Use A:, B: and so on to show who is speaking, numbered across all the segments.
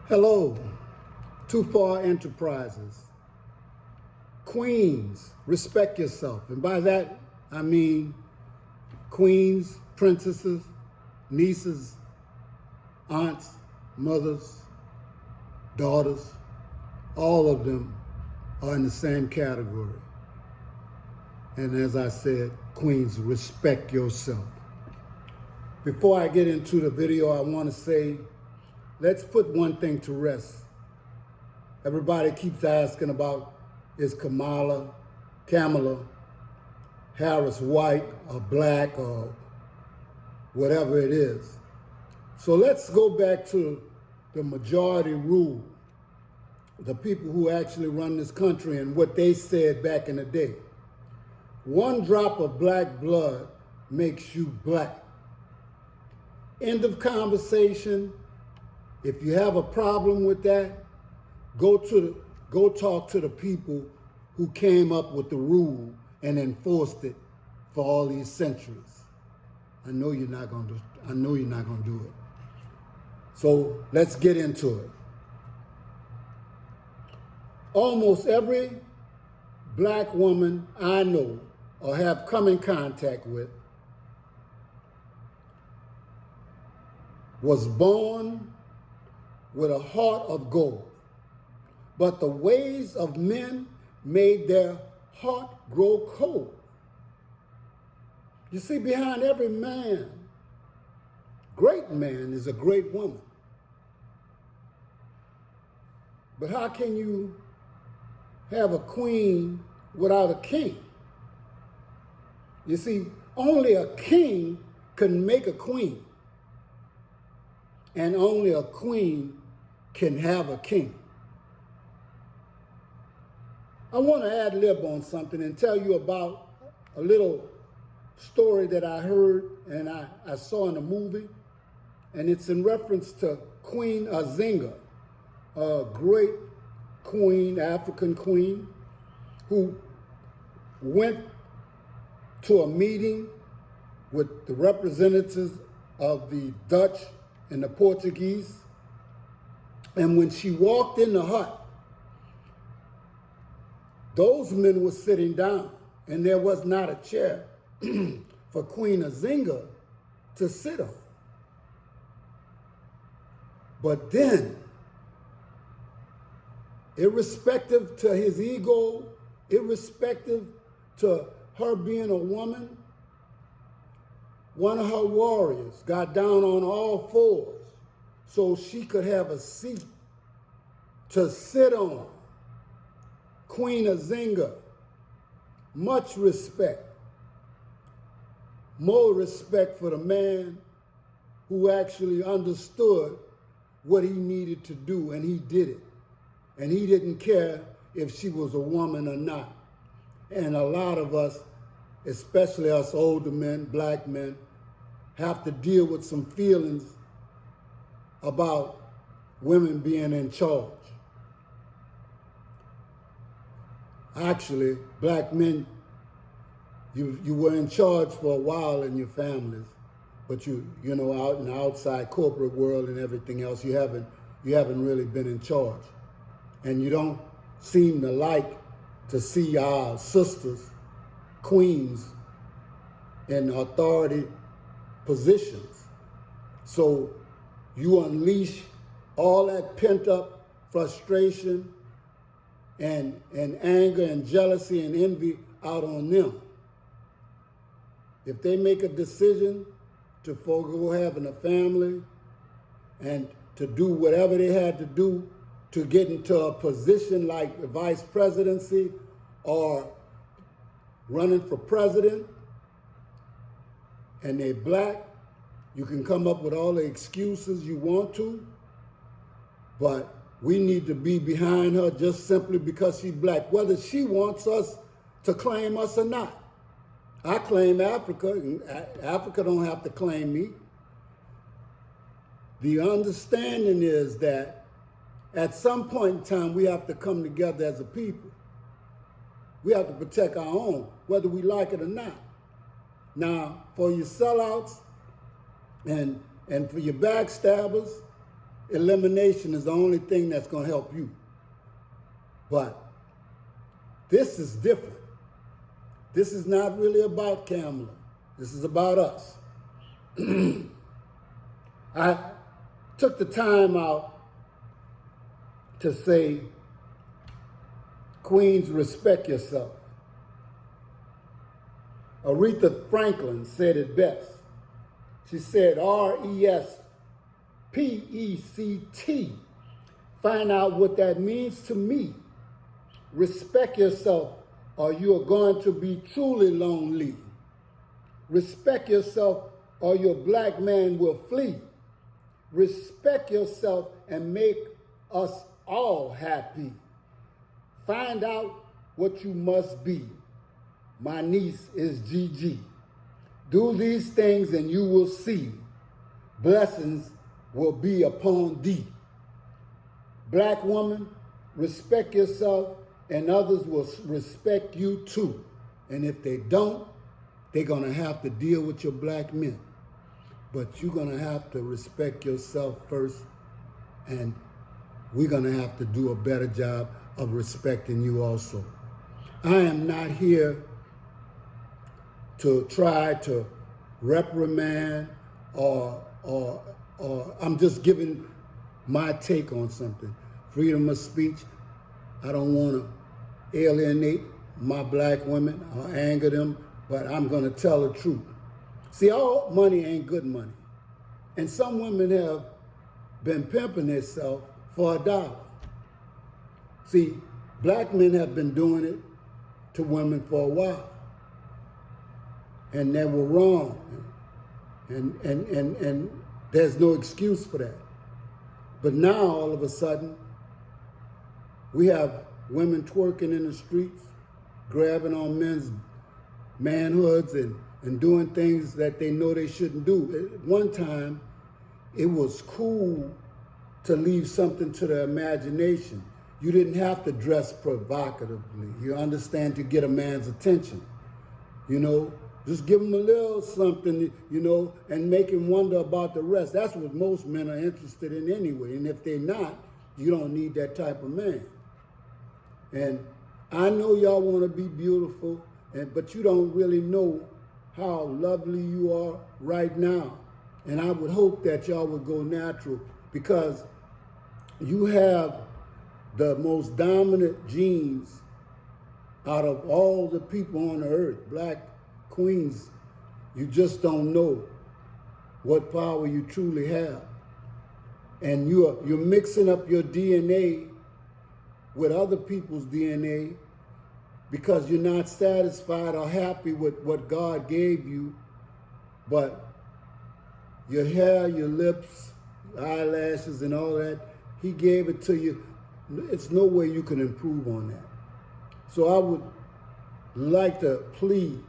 A: Hello, Too Far Enterprises. Queens, respect yourself. And by that, I mean queens, princesses, nieces, aunts, mothers, daughters, all of them are in the same category. And as I said, queens, respect yourself. Before I get into the video, I want to say, let's put one thing to rest. Everybody keeps asking about, is Kamala Harris white or black or whatever it is. So let's go back to the majority rule, the people who actually run this country and what they said back in the day. One drop of black blood makes you black. End of conversation. If you have a problem with that, go talk to the people who came up with the rule and enforced it for all these centuries. I know you're not gonna do it. So let's get into it. Almost every black woman I know or have come in contact with was born with a heart of gold, but the ways of men made their heart grow cold. You see, behind every man, great man, is a great woman. But how can you have a queen without a king? You see, only a king can make a queen, and only a queen can have a king. I want to ad lib on something and tell you about a little story that I heard and I saw in a movie, and it's in reference to Queen Azinga, a great queen, African queen, who went to a meeting with the representatives of the Dutch and the Portuguese. And when she walked in the hut, those men were sitting down, and there was not a chair for Queen Azinga to sit on. But then, irrespective to his ego, irrespective to her being a woman, one of her warriors got down on all fours so she could have a seat to sit on. Queen Azinga, much respect. More respect for the man who actually understood what he needed to do, and he did it. And he didn't care if she was a woman or not. And a lot of us, especially us older men, black men, have to deal with some feelings about women being in charge. Actually, black men, you were in charge for a while in your families, but you know, out in the outside corporate world and everything else, you haven't really been in charge. And you don't seem to like to see our sisters, queens, in authority positions. So you unleash all that pent up frustration and anger and jealousy and envy out on them. If they make a decision to forego having a family and to do whatever they had to do to get into a position like the vice presidency or running for president, and they're black, you can come up with all the excuses you want to, but we need to be behind her just simply because she's black, whether she wants us to claim us or not. I claim Africa, and Africa don't have to claim me. The understanding is that at some point in time, we have to come together as a people. We have to protect our own, whether we like it or not. Now, for your sellouts and for your backstabbers, elimination is the only thing that's going to help you. But this is different. This is not really about Kamala. This is about us. I took the time out to say, Queens, respect yourself. Aretha Franklin said it best. She said, RESPECT. Find out what that means to me. Respect yourself, or you are going to be truly lonely. Respect yourself, or your black man will flee. Respect yourself and make us all happy. Find out what you must be. My niece is Gigi. Do these things and you will see. Blessings will be upon thee. Black woman, respect yourself and others will respect you too. And if they don't, they're gonna have to deal with your black men. But you're gonna have to respect yourself first, and we're gonna have to do a better job of respecting you also. I am not here to try to reprimand or I'm just giving my take on something. Freedom of speech. I don't want to alienate my black women or anger them, but I'm going to tell the truth. See, all money ain't good money. And some women have been pimping themselves for $1. See, black men have been doing it to women for a while. And they were wrong. And there's no excuse for that. But now, all of a sudden, we have women twerking in the streets, grabbing on men's manhoods and doing things that they know they shouldn't do. At one time, it was cool to leave something to the imagination. You didn't have to dress provocatively. You understand, to get a man's attention. You know, just give him a little something, you know, and make him wonder about the rest. That's what most men are interested in anyway. And if they're not, you don't need that type of man. And I know y'all want to be beautiful, but you don't really know how lovely you are right now. And I would hope that y'all would go natural, because you have the most dominant genes out of all the people on the earth. Black queens, you just don't know what power you truly have. And you're mixing up your DNA with other people's DNA because you're not satisfied or happy with what God gave you, but your hair, your lips, eyelashes, and all that, He gave it to you. It's no way you can improve on that. So I would like to plead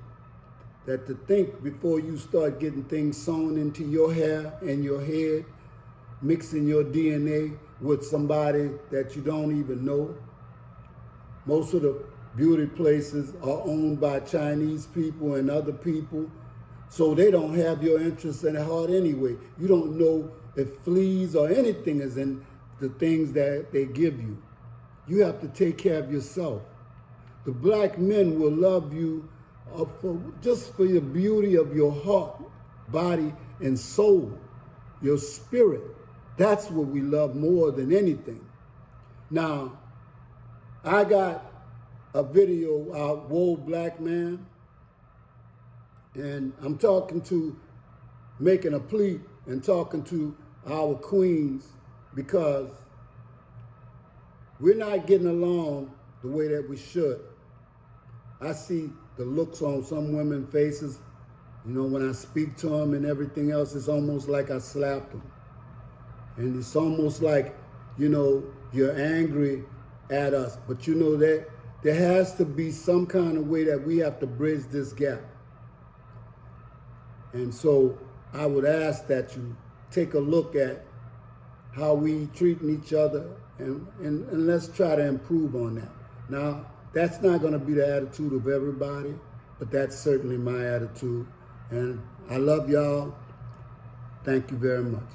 A: that to think before you start getting things sewn into your hair and your head, mixing your DNA with somebody that you don't even know. Most of the beauty places are owned by Chinese people and other people, so they don't have your interests in heart anyway. You don't know if fleas or anything is in the things that they give you. You have to take care of yourself. The black men will love you just for the beauty of your heart, body, and soul, your spirit. That's what we love more than anything. Now, I got a video out, Whoa Black Man, and I'm making a plea and talking to our queens, because we're not getting along the way that we should. I see the looks on some women's faces, you know, when I speak to them and everything else, it's almost like I slapped them. And it's almost like, you know, you're angry at us. But you know that there has to be some kind of way that we have to bridge this gap. And so I would ask that you take a look at how we treating each other, and let's try to improve on that. Now, that's not going to be the attitude of everybody, but that's certainly my attitude. And I love y'all. Thank you very much.